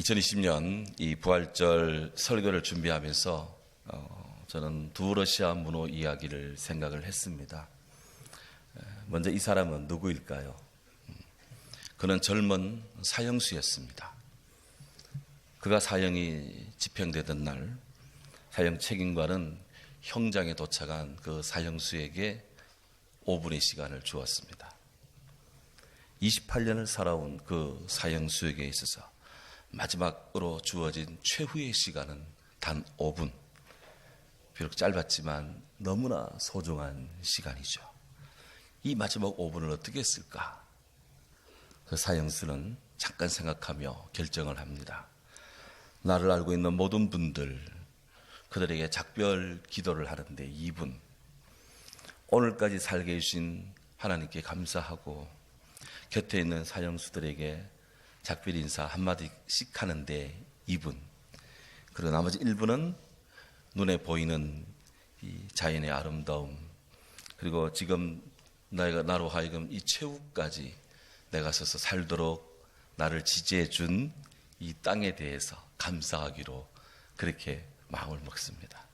2020년 이 부활절 설교를 준비하면서 저는 두 러시아 문호 이야기를 생각을 했습니다. 먼저 이 사람은 누구일까요? 그는 젊은 사형수였습니다. 그가 사형이 집행되던 날 사형 책임관은 형장에 도착한 그 사형수에게 5분의 시간을 주었습니다. 28년을 살아온 그 사형수에게 있어서 마지막으로 주어진 최후의 시간은 단 5분. 비록 짧았지만 너무나 소중한 시간이죠. 이 마지막 5분을 어떻게 했을까? 그 사형수는 잠깐 생각하며 결정을 합니다. 나를 알고 있는 모든 분들, 그들에게 작별 기도를 하는데 2분. 오늘까지 살게 해주신 하나님께 감사하고 곁에 있는 사형수들에게 작별 인사 한마디씩 하는데 2분. 그리고 나머지 1분은 눈에 보이는 이 자연의 아름다움, 그리고 지금 나로 하여금 이 최후까지 내가 서서 살도록 나를 지지해 준 이 땅에 대해서 감사하기로 그렇게 마음을 먹습니다.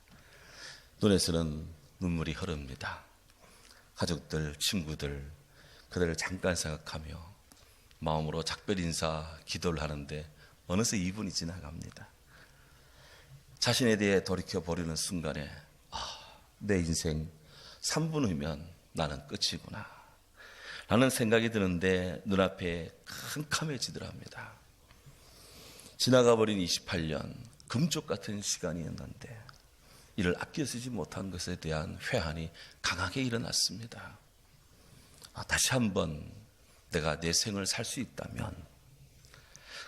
눈에서는 눈물이 흐릅니다. 가족들, 친구들, 그들을 잠깐 생각하며 마음으로 작별 인사 기도를 하는데 어느새 2분이 지나갑니다. 자신에 대해 돌이켜보려는 순간에 내 인생 3분 후면 나는 끝이구나 라는 생각이 드는데 눈앞에 캄캄해지더랍니다. 지나가버린 28년, 금쪽 같은 시간이었는데 이를 아껴 쓰지 못한 것에 대한 회한이 강하게 일어났습니다. 다시 한번 내가 내 생을 살 수 있다면,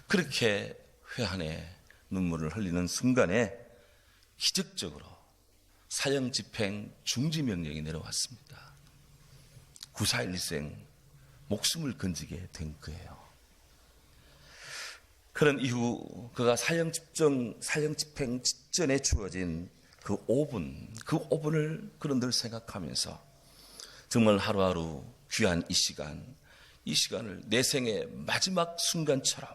그렇게 회한의 눈물을 흘리는 순간에 기적적으로 사형 집행 중지 명령이 내려왔습니다. 9412생 목숨을 건지게 된 거예요. 그런 이후 그가 사형 집행 직전에 주어진 그 5분을 그런 늘 생각하면서 정말 하루하루 귀한 이 시간을 내 생의 마지막 순간처럼,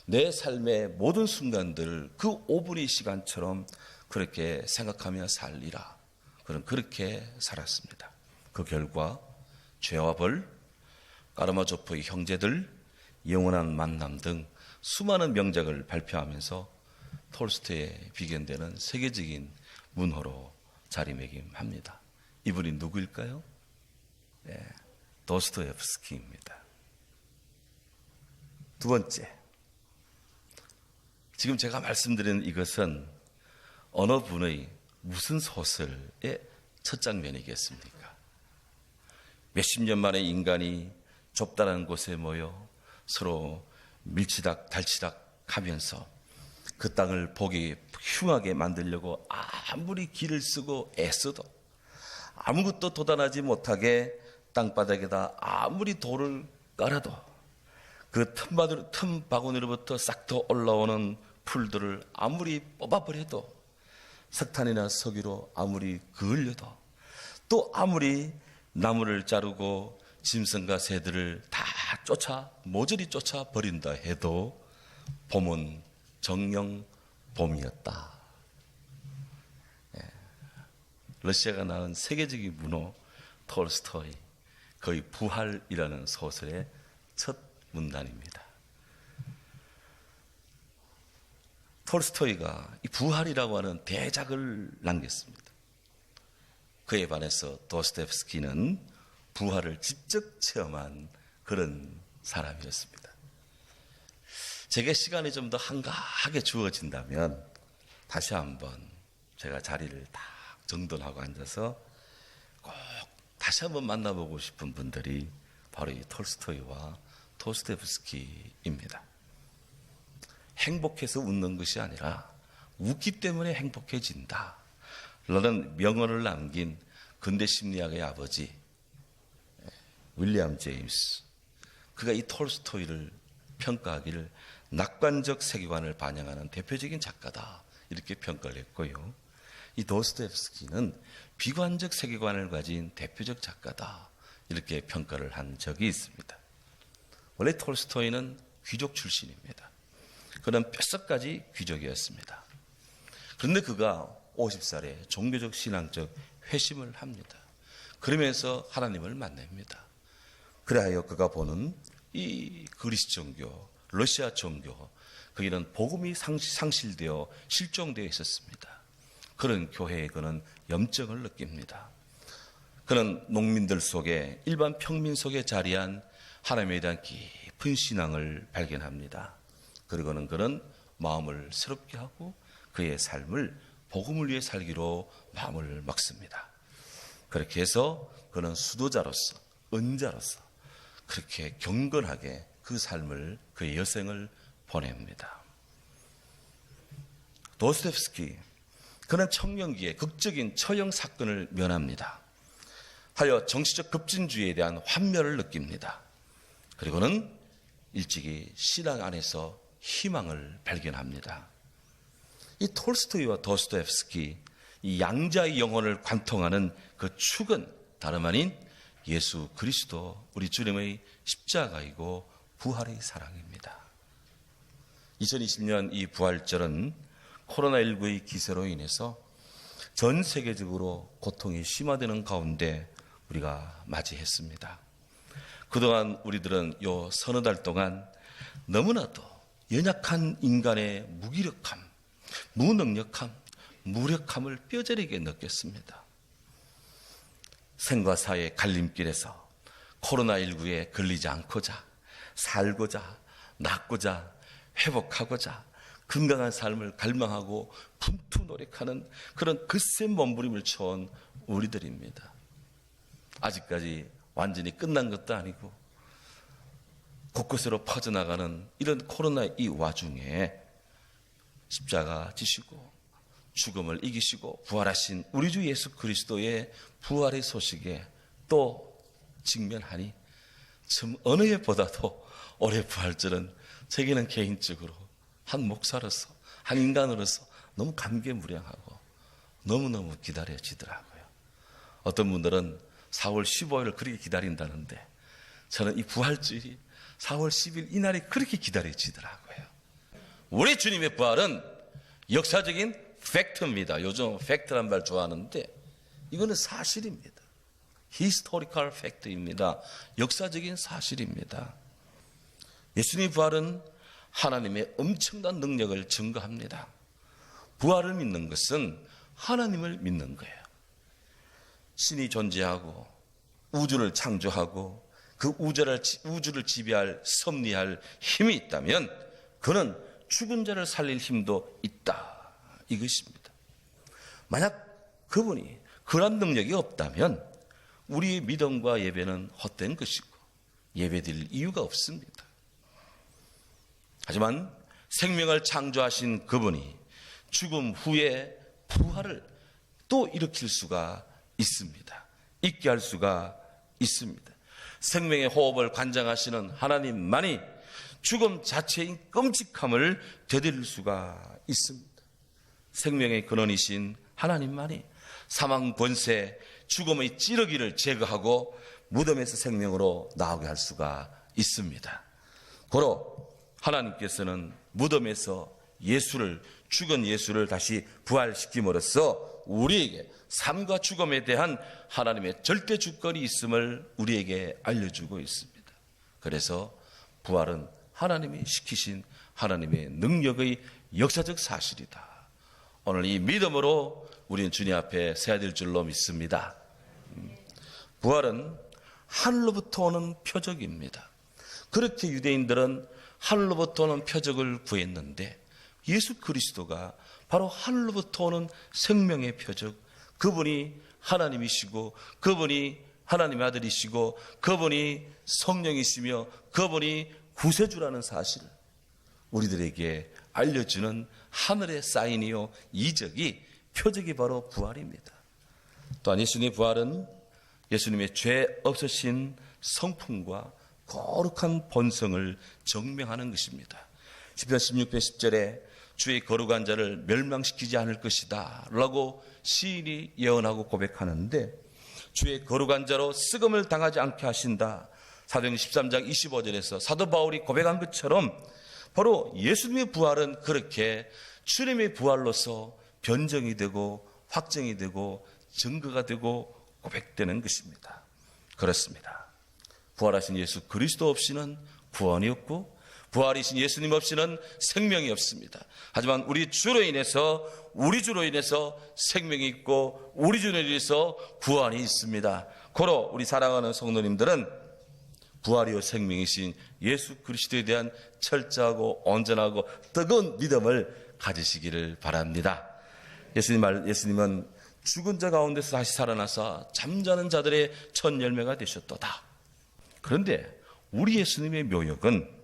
내 삶의 모든 순간들을 그 5분의 시간처럼 그렇게 생각하며 살리라. 그는 그렇게 살았습니다. 그 결과 죄와 벌, 까라마조프의 형제들, 영원한 만남 등 수많은 명작을 발표하면서 톨스토이에 비견되는 세계적인 문호로 자리매김합니다. 이분이 누구일까요? 도스토옙스키입니다. 두 번째, 지금 제가 말씀드리는 이것은 어느 분의 무슨 소설의 첫 장면이겠습니까? 몇십 년 만에 인간이 좁다란 곳에 모여 서로 밀치닥 달치닥 하면서 그 땅을 보기 흉하게 만들려고 아무리 길을 쓰고 애써도 아무것도 돋아나지 못하게 땅바닥에다 아무리 돌을 깔아도 그 틈바구니로부터 싹터 올라오는 풀들을 아무리 뽑아버려도, 석탄이나 석유로 아무리 그을려도, 또 아무리 나무를 자르고 짐승과 새들을 다 모조리 쫓아버린다 해도 봄은 정녕 봄이었다. 러시아가 낳은 세계적인 문호 톨스토이, 거의 부활이라는 소설의 첫 문단입니다. 톨스토이가 이 부활이라고 하는 대작을 남겼습니다. 그에 반해서 도스토옙스키는 부활을 직접 체험한 그런 사람이었습니다. 제게 시간이 좀 더 한가하게 주어진다면 다시 한번 제가 자리를 딱 정돈하고 앉아서 꼭 다시 한번 만나보고 싶은 분들이 바로 이 톨스토이와 도스토옙스키입니다. 행복해서 웃는 것이 아니라 웃기 때문에 행복해진다 라는 명언을 남긴 근대 심리학의 아버지 윌리엄 제임스, 그가 이 톨스토이를 평가하기를 낙관적 세계관을 반영하는 대표적인 작가다 이렇게 평가를 했고요. 이 도스토옙스키는 비관적 세계관을 가진 대표적 작가다 이렇게 평가를 한 적이 있습니다. 원래 톨스토이는 귀족 출신입니다. 그런 뼛속까지 귀족이었습니다. 그런데 그가 50살에 종교적 신앙적 회심을 합니다. 그러면서 하나님을 만납니다. 그래야 그가 보는 이 그리스 종교, 러시아 종교, 거기는 복음이 상실되어 실종되어 있었습니다. 그런 교회에 그는 염증을 느낍니다. 그는 농민들 속에, 일반 평민 속에 자리한 하나님에 대한 깊은 신앙을 발견합니다. 그리고는 그는 마음을 새롭게 하고 그의 삶을 복음을 위해 살기로 마음을 먹습니다. 그렇게 해서 그는 수도자로서, 은자로서 그렇게 경건하게 그 삶을, 그의 여생을 보냅니다. 도스토옙스키, 그는 청년기에 극적인 처형 사건을 면합니다. 하여 정치적 급진주의에 대한 환멸을 느낍니다. 그리고는 일찍이 신앙 안에서 희망을 발견합니다. 이 톨스토이와 도스토옙스키, 이 양자의 영혼을 관통하는 그 축은 다름 아닌 예수 그리스도 우리 주님의 십자가이고 부활의 사랑입니다. 2020년 이 부활절은 코로나19의 기세로 인해서 전 세계적으로 고통이 심화되는 가운데 우리가 맞이했습니다. 그동안 우리들은 요 서너 달 동안 너무나도 연약한 인간의 무기력함, 무능력함, 무력함을 뼈저리게 느꼈습니다. 생과 사의 갈림길에서 코로나19에 걸리지 않고자, 살고자, 낫고자, 회복하고자 건강한 삶을 갈망하고 분투 노력하는 그런 굳센 몸부림을 쳐온 우리들입니다. 아직까지 완전히 끝난 것도 아니고 곳곳으로 퍼져나가는 이런 코로나 이 와중에 십자가 지시고 죽음을 이기시고 부활하신 우리 주 예수 그리스도의 부활의 소식에 또 직면하니 참 어느 해보다도 올해 부활절은 제게는 개인적으로 한 목사로서, 한 인간으로서 너무 감개무량하고 너무너무 기다려지더라고요. 어떤 분들은 4월 15일을 그렇게 기다린다는데 저는 이 부활절이 4월 10일 이날이 그렇게 기다려지더라고요. 우리 주님의 부활은 역사적인 팩트입니다. 요즘 팩트란 말 좋아하는데 이거는 사실입니다. 히스토리컬 팩트입니다. 역사적인 사실입니다. 예수님의 부활은 하나님의 엄청난 능력을 증거합니다. 부활을 믿는 것은 하나님을 믿는 거예요. 신이 존재하고 우주를 창조하고 그 우주를 지배할 섭리할 힘이 있다면 그는 죽은 자를 살릴 힘도 있다. 이것입니다. 만약 그분이 그런 능력이 없다면 우리의 믿음과 예배는 헛된 것이고 예배드릴 이유가 없습니다. 하지만 생명을 창조하신 그분이 죽음 후에 부활을 또 일으킬 수가 있습니다. 있게 할 수가 있습니다. 생명의 호흡을 관장하시는 하나님만이 죽음 자체인 끔찍함을 되돌릴 수가 있습니다. 생명의 근원이신 하나님만이 사망 권세, 죽음의 찌르기를 제거하고 무덤에서 생명으로 나오게 할 수가 있습니다. 고로 하나님께서는 무덤에서 죽은 예수를 다시 부활시킴으로써 우리에게 삶과 죽음에 대한 하나님의 절대 주권이 있음을 우리에게 알려주고 있습니다. 그래서 부활은 하나님이 시키신 하나님의 능력의 역사적 사실이다. 오늘 이 믿음으로 우리는 주님 앞에 서야 될 줄로 믿습니다. 부활은 하늘로부터 오는 표적입니다. 그렇게 유대인들은 하늘로부터 오는 표적을 구했는데 예수 그리스도가 바로 하늘로부터 오는 생명의 표적, 그분이 하나님이시고 그분이 하나님의 아들이시고 그분이 성령이시며 그분이 구세주라는 사실을 우리들에게 알려주는 하늘의 사인이요 이적이 표적이 바로 부활입니다. 또한 예수님의 부활은 예수님의 죄 없으신 성품과 거룩한 본성을 증명하는 것입니다. 시편 16편 10절에 주의 거룩한 자를 멸망시키지 않을 것이다 라고 시인이 예언하고 고백하는데 주의 거룩한 자로 썩음을 당하지 않게 하신다. 사도행전 13장 25절에서 사도 바울이 고백한 것처럼 바로 예수님의 부활은 그렇게 주님의 부활로서 변정이 되고 확정이 되고 증거가 되고 고백되는 것입니다. 그렇습니다. 부활하신 예수 그리스도 없이는 구원이 없고 부활이신 예수님 없이는 생명이 없습니다. 하지만 우리 주로 인해서 생명이 있고 우리 주로 인해서 구원이 있습니다. 고로 우리 사랑하는 성도님들은 부활이요 생명이신 예수 그리스도에 대한 철저하고 온전하고 뜨거운 믿음을 가지시기를 바랍니다. 예수님은 죽은 자 가운데서 다시 살아나사 잠자는 자들의 첫 열매가 되셨도다. 그런데 우리 예수님의 묘역은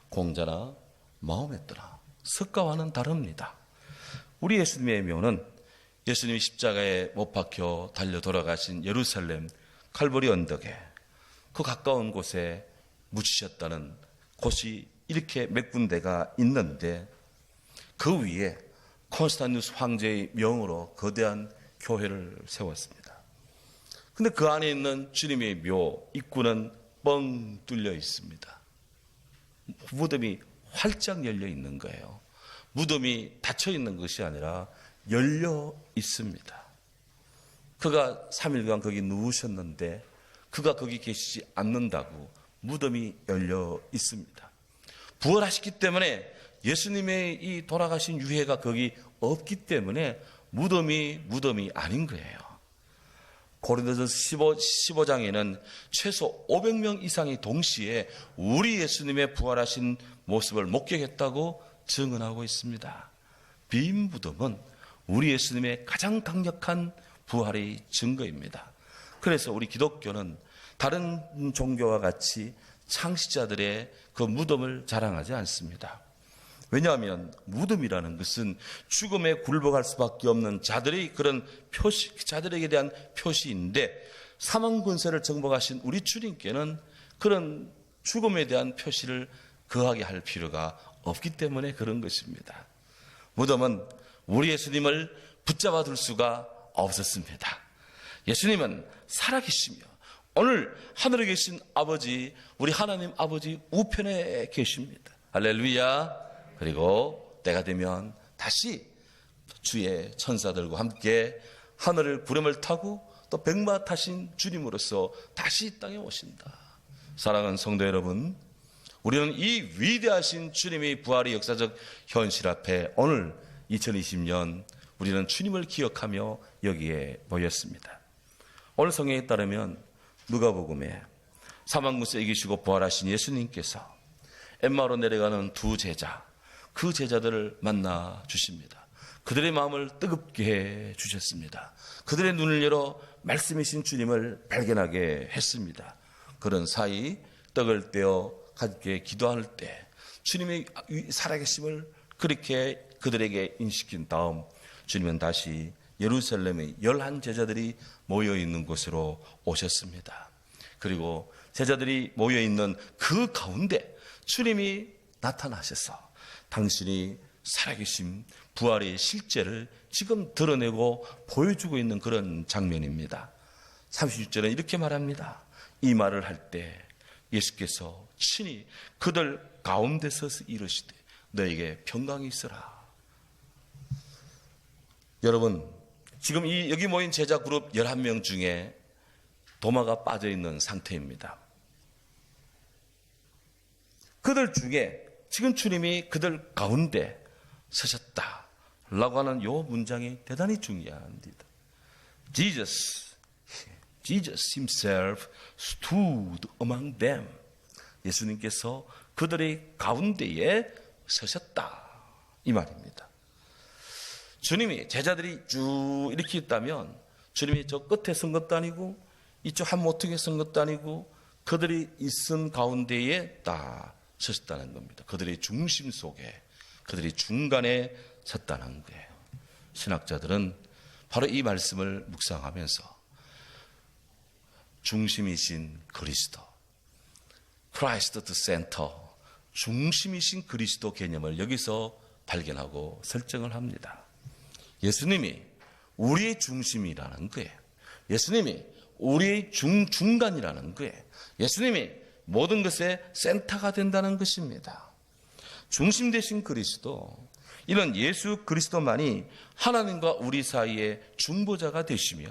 공자나 마호메트나 석가와는 다릅니다. 우리 예수님의 묘는 예수님이 십자가에 못 박혀 달려 돌아가신 예루살렘 칼보리 언덕에 그 가까운 곳에 묻히셨다는 곳이 이렇게 몇 군데가 있는데 그 위에 콘스탄티누스 황제의 명으로 거대한 교회를 세웠습니다. 근데 그 안에 있는 주님의 묘 입구는 뻥 뚫려 있습니다. 무덤이 활짝 열려 있는 거예요. 무덤이 닫혀 있는 것이 아니라 열려 있습니다. 그가 3일간 거기 누우셨는데 그가 거기 계시지 않는다고 무덤이 열려 있습니다. 부활하셨기 때문에 예수님의 이 돌아가신 유해가 거기 없기 때문에 무덤이 아닌 거예요. 고린도전서 15장에는 최소 500명 이상이 동시에 우리 예수님의 부활하신 모습을 목격했다고 증언하고 있습니다. 빈 무덤은 우리 예수님의 가장 강력한 부활의 증거입니다. 그래서 우리 기독교는 다른 종교와 같이 창시자들의 그 무덤을 자랑하지 않습니다. 왜냐하면 무덤이라는 것은 죽음에 굴복할 수밖에 없는 자들의 그런 표시, 자들에게 대한 표시인데 사망 권세를 정복하신 우리 주님께는 그런 죽음에 대한 표시를 거하게 할 필요가 없기 때문에 그런 것입니다. 무덤은 우리 예수님을 붙잡아 둘 수가 없었습니다. 예수님은 살아계시며 오늘 하늘에 계신 아버지, 우리 하나님 아버지 우편에 계십니다. 할렐루야. 그리고 때가 되면 다시 주의 천사들과 함께 하늘을 구름을 타고 또 백마 타신 주님으로서 다시 이 땅에 오신다. 사랑하는 성도 여러분, 우리는 이 위대하신 주님의 부활의 역사적 현실 앞에 오늘 2020년 우리는 주님을 기억하며 여기에 모였습니다. 오늘 성경에 따르면 누가복음에 사망군세 이기시고 부활하신 예수님께서 엠마오로 내려가는 두 제자, 그 제자들을 만나 주십니다. 그들의 마음을 뜨겁게 해 주셨습니다. 그들의 눈을 열어 말씀이신 주님을 발견하게 했습니다. 그런 사이 떡을 떼어 함께 기도할 때 주님의 살아계심을 그렇게 그들에게 인식한 다음 주님은 다시 예루살렘의 11 제자들이 모여있는 곳으로 오셨습니다. 그리고 제자들이 모여있는 그 가운데 주님이 나타나셔서 당신이 살아계심 부활의 실제를 지금 드러내고 보여주고 있는 그런 장면입니다. 36절은 이렇게 말합니다. 이 말을 할 때 예수께서 친히 그들 가운데 서서 이르시되 너에게 평강이 있으라. 여러분, 지금 여기 모인 제자 그룹 11명 중에 도마가 빠져 있는 상태입니다. 그들 중에 지금 주님이 그들 가운데 서셨다라고 하는 이 문장이 대단히 중요합니다. Jesus himself stood among them. 예수님께서 그들의 가운데에 서셨다. 이 말입니다. 주님이 제자들이 쭉 이렇게 있다면 주님이 저 끝에 선 것도 아니고 이쪽 한 모퉁이에 선 것도 아니고 그들이 있은 가운데에 딱 서셨다는 겁니다. 그들의 중심 속에, 그들이 중간에 섰다는 거예요. 신학자들은 바로 이 말씀을 묵상하면서 중심이신 그리스도, Christ the center, 중심이신 그리스도 개념을 여기서 발견하고 설정을 합니다. 예수님이 우리의 중심이라는 거예요. 예수님이 우리의 중간이라는 거예요. 예수님이 모든 것의 센터가 된다는 것입니다. 중심 되신 그리스도, 이런 예수 그리스도만이 하나님과 우리 사이의 중보자가 되시며,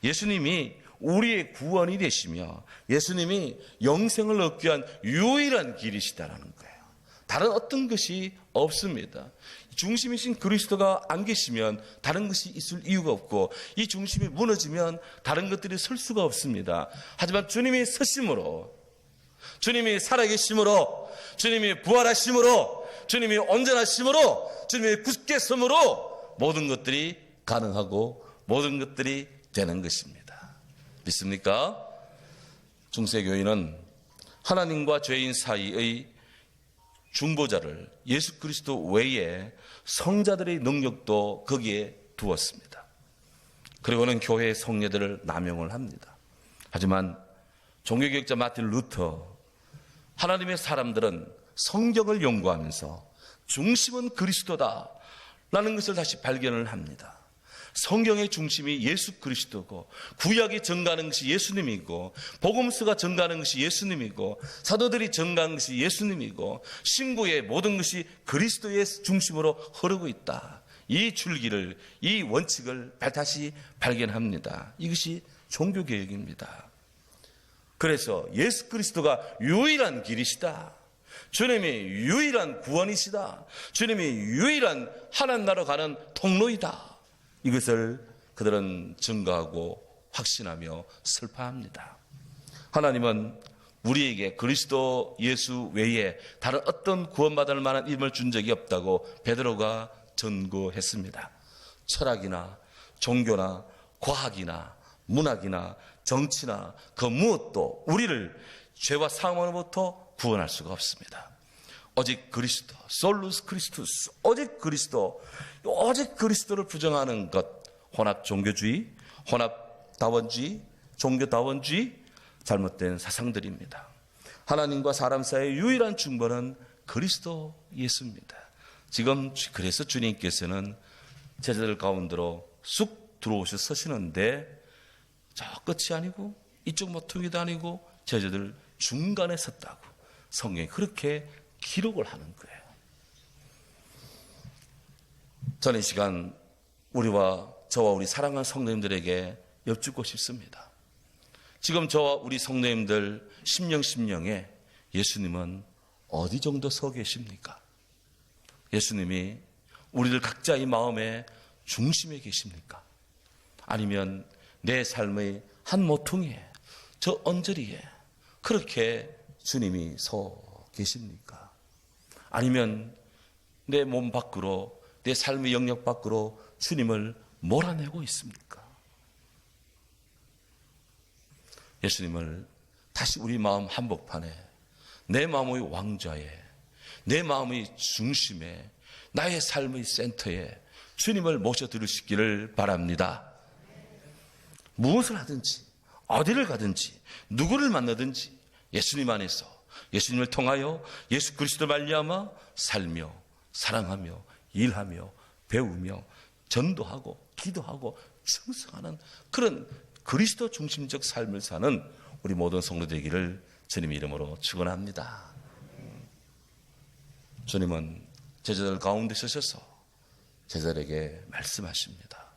예수님이 우리의 구원이 되시며, 예수님이 영생을 얻기 위한 유일한 길이시다라는 거예요. 다른 어떤 것이 없습니다. 중심이신 그리스도가 안 계시면 다른 것이 있을 이유가 없고, 이 중심이 무너지면 다른 것들이 설 수가 없습니다. 하지만 주님이 서심으로, 주님이 살아계심으로, 주님이 부활하심으로, 주님이 온전하심으로, 주님이 굳게 섬으로 모든 것들이 가능하고 모든 것들이 되는 것입니다. 믿습니까? 중세교인은 하나님과 죄인 사이의 중보자를 예수 그리스도 외에 성자들의 능력도 거기에 두었습니다. 그리고는 교회의 성례들을 남용을 합니다. 하지만 종교개혁자 마틴 루터, 하나님의 사람들은 성경을 연구하면서 중심은 그리스도다 라는 것을 다시 발견을 합니다. 성경의 중심이 예수 그리스도고, 구약이 전가하는 것이 예수님이고, 복음서가 전가하는 것이 예수님이고, 사도들이 전가하는 것이 예수님이고, 신구의 모든 것이 그리스도의 중심으로 흐르고 있다. 이 줄기를, 이 원칙을 다시 발견합니다. 이것이 종교개혁입니다. 그래서 예수 그리스도가 유일한 길이시다, 주님이 유일한 구원이시다, 주님이 유일한 하나님 나라로 가는 통로이다, 이것을 그들은 증거하고 확신하며 설파합니다. 하나님은 우리에게 그리스도 예수 외에 다른 어떤 구원받을 만한 이름을 준 적이 없다고 베드로가 전거했습니다. 철학이나 종교나 과학이나 문학이나 정치나 그 무엇도 우리를 죄와 사망으로부터 구원할 수가 없습니다. 오직 그리스도, 솔루스 크리스투스, 오직 그리스도, 오직 그리스도를 부정하는 것, 혼합 종교주의, 혼합 다원주의, 종교 다원주의, 잘못된 사상들입니다. 하나님과 사람 사이의 유일한 중보는 그리스도 예수입니다. 지금 그래서 주님께서는 제자들 가운데로 쑥 들어오셔 서시는데, 저 끝이 아니고 이쪽 모퉁이도 아니고 제자들 중간에 섰다고 성경이 그렇게 기록을 하는 거예요. 저는 이 시간 저와 우리 사랑하는 성도님들에게 여쭙고 싶습니다. 지금 저와 우리 성도님들 심령에 예수님은 어디 정도 서 계십니까? 예수님이 우리들 각자의 마음의 중심에 계십니까? 아니면 내 삶의 한 모퉁이에, 저 언저리에 그렇게 주님이 서 계십니까? 아니면 내 몸 밖으로, 내 삶의 영역 밖으로 주님을 몰아내고 있습니까? 예수님을 다시 우리 마음 한복판에, 내 마음의 왕좌에, 내 마음의 중심에, 나의 삶의 센터에 주님을 모셔드리시기를 바랍니다. 무엇을 하든지, 어디를 가든지, 누구를 만나든지 예수님 안에서, 예수님을 통하여 예수 그리스도 말미암아 살며 사랑하며 일하며 배우며 전도하고 기도하고 충성하는 그런 그리스도 중심적 삶을 사는 우리 모든 성도 되기를 주님 이름으로 축원합니다. 주님은 제자들 가운데 서셔서 제자들에게 말씀하십니다.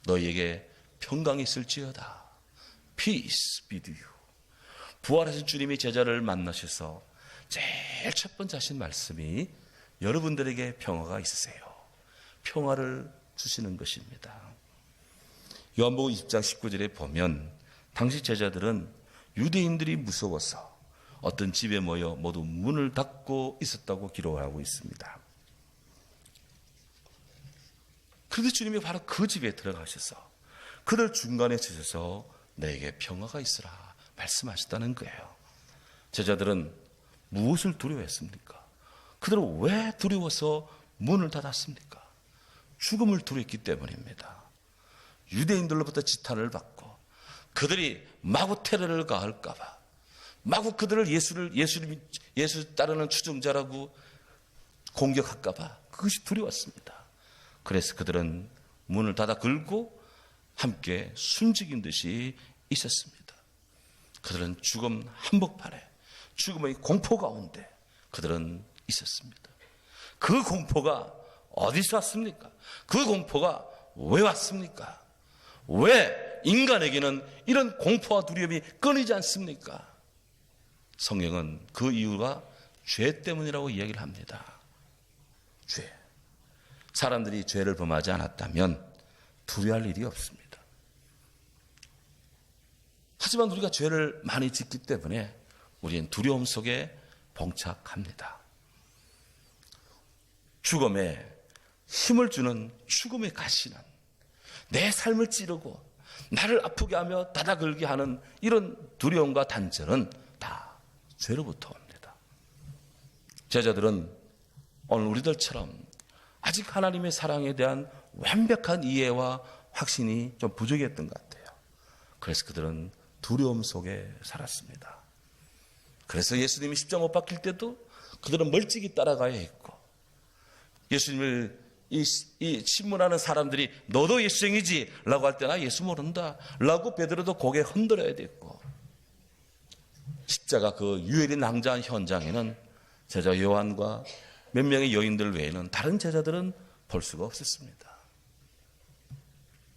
너희에게 평강이 있을지어다. Peace be to you. 부활하신 주님이 제자를 만나셔서 제일 첫 번째 하신 말씀이 여러분들에게 평화가 있으세요. 평화를 주시는 것입니다. 요한복음 20장 19절에 보면 당시 제자들은 유대인들이 무서워서 어떤 집에 모여 모두 문을 닫고 있었다고 기록하고 있습니다. 그런데 주님이 바로 그 집에 들어가셔서 그들 중간에 서셔서 너에게 평화가 있으라 말씀하셨다는 거예요. 제자들은 무엇을 두려워했습니까? 그들은 왜 두려워서 문을 닫았습니까? 죽음을 두려웠기 때문입니다. 유대인들로부터 지탄을 받고 그들이 마구 테러를 가할까봐, 마구 그들을 예수 따르는 추종자라고 공격할까봐 그것이 두려웠습니다. 그래서 그들은 문을 닫아 걸고 함께 숨죽인 듯이 있었습니다. 그들은 죽음 한복판에, 죽음의 공포 가운데 그들은 있었습니다. 그 공포가 어디서 왔습니까? 그 공포가 왜 왔습니까? 왜 인간에게는 이런 공포와 두려움이 끊이지 않습니까? 성경은 그 이유가 죄 때문이라고 이야기를 합니다. 죄. 사람들이 죄를 범하지 않았다면 두려워할 일이 없습니다. 하지만 우리가 죄를 많이 짓기 때문에 우리는 두려움 속에 봉착합니다. 죽음에 힘을 주는 죽음의 가시는 내 삶을 찌르고 나를 아프게 하며 다다글게 하는 이런 두려움과 단절은 다 죄로부터 옵니다. 제자들은 오늘 우리들처럼 아직 하나님의 사랑에 대한 완벽한 이해와 확신이 좀 부족했던 것 같아요. 그래서 그들은 두려움 속에 살았습니다. 그래서 예수님이 십자가 못 박힐 때도 그들은 멀찍이 따라가야 했고, 예수님을 이 신문하는 사람들이 너도 예수쟁이지 라고 할 때 나 예수 모른다 라고 베드로도 고개 흔들어야 됐고, 십자가 그 유혈이 낭자한 현장에는 제자 요한과 몇 명의 여인들 외에는 다른 제자들은 볼 수가 없었습니다.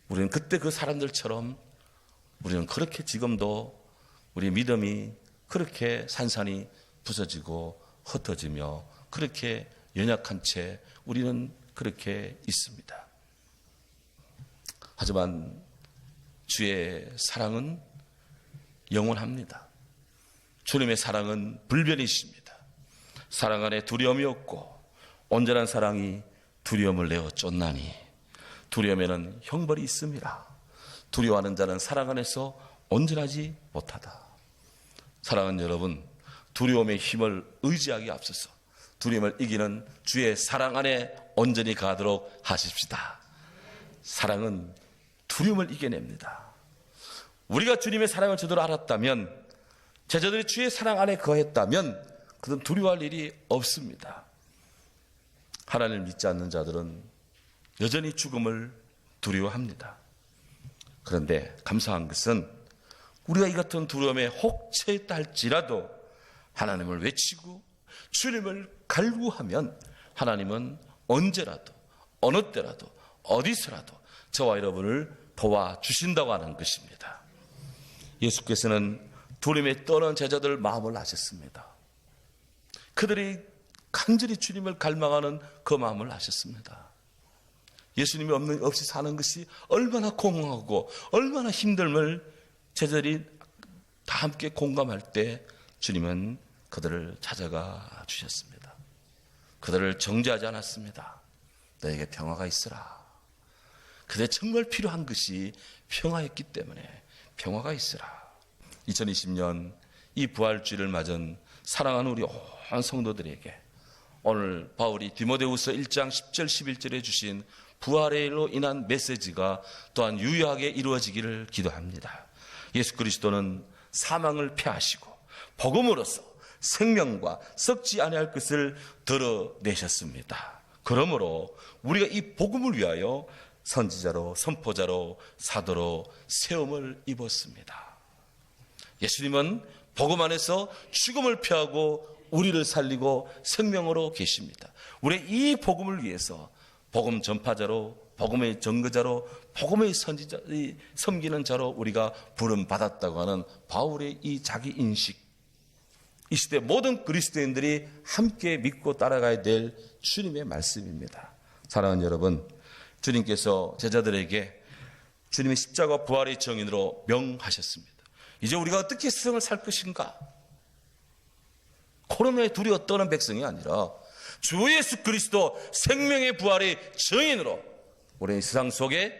우리는 그때 그 사람들처럼 우리는 그렇게 지금도 우리 믿음이 그렇게 산산이 부서지고 흩어지며 그렇게 연약한 채 우리는 그렇게 있습니다. 하지만 주의 사랑은 영원합니다. 주님의 사랑은 불변이십니다. 사랑 안에 두려움이 없고 온전한 사랑이 두려움을 내어 쫓나니 두려움에는 형벌이 있습니다. 두려워하는 자는 사랑 안에서 온전하지 못하다. 사랑하는 여러분, 두려움의 힘을 의지하기 앞서서 두려움을 이기는 주의 사랑 안에 온전히 가도록 하십시다. 사랑은 두려움을 이겨냅니다. 우리가 주님의 사랑을 제대로 알았다면, 제자들이 주의 사랑 안에 거했다면 그들은 두려워할 일이 없습니다. 하나님을 믿지 않는 자들은 여전히 죽음을 두려워합니다. 그런데 감사한 것은 우리가 이 같은 두려움에 혹 처했다 할지라도 하나님을 외치고 주님을 갈구하면 하나님은 언제라도 어느 때라도 어디서라도 저와 여러분을 도와주신다고 하는 것입니다. 예수께서는 두려움에 떠는 제자들 마음을 아셨습니다. 그들이 간절히 주님을 갈망하는 그 마음을 아셨습니다. 예수님이 없이 사는 것이 얼마나 공허하고 얼마나 힘듦을 제자들이 다 함께 공감할 때 주님은 그들을 찾아가 주셨습니다. 그들을 정죄하지 않았습니다. 너에게 평화가 있으라. 그들의 정말 필요한 것이 평화였기 때문에 평화가 있으라. 2020년 이 부활주의를 맞은 사랑하는 우리 온 성도들에게 오늘 바울이 디모데후서 1장 10절 11절에 주신 부활로 인한 메시지가 또한 유효하게 이루어지기를 기도합니다. 예수 그리스도는 사망을 패하시고 복음으로써 생명과 썩지 아니할 것을 드러내셨습니다. 그러므로 우리가 이 복음을 위하여 선지자로 선포자로 사도로 세움을 입었습니다. 예수님은 복음 안에서 죽음을 패하고 우리를 살리고 생명으로 계십니다. 우리 이 복음을 위해서 복음 전파자로, 복음의 증거자로, 복음의 선지자, 섬기는 자로 우리가 부름 받았다고 하는 바울의 이 자기 인식, 이 시대 모든 그리스도인들이 함께 믿고 따라가야 될 주님의 말씀입니다. 사랑하는 여러분, 주님께서 제자들에게 주님의 십자가 부활의 정인으로 명하셨습니다. 이제 우리가 어떻게 세상을 살 것인가? 코로나에 두려워 떠는 백성이 아니라 주 예수 그리스도 생명의 부활의 정인으로 우리 세상 속에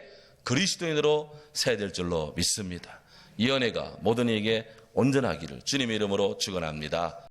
그리스도인으로 살아야 될 줄로 믿습니다. 이 은혜가 모든 이에게 온전하기를 주님의 이름으로 축원합니다.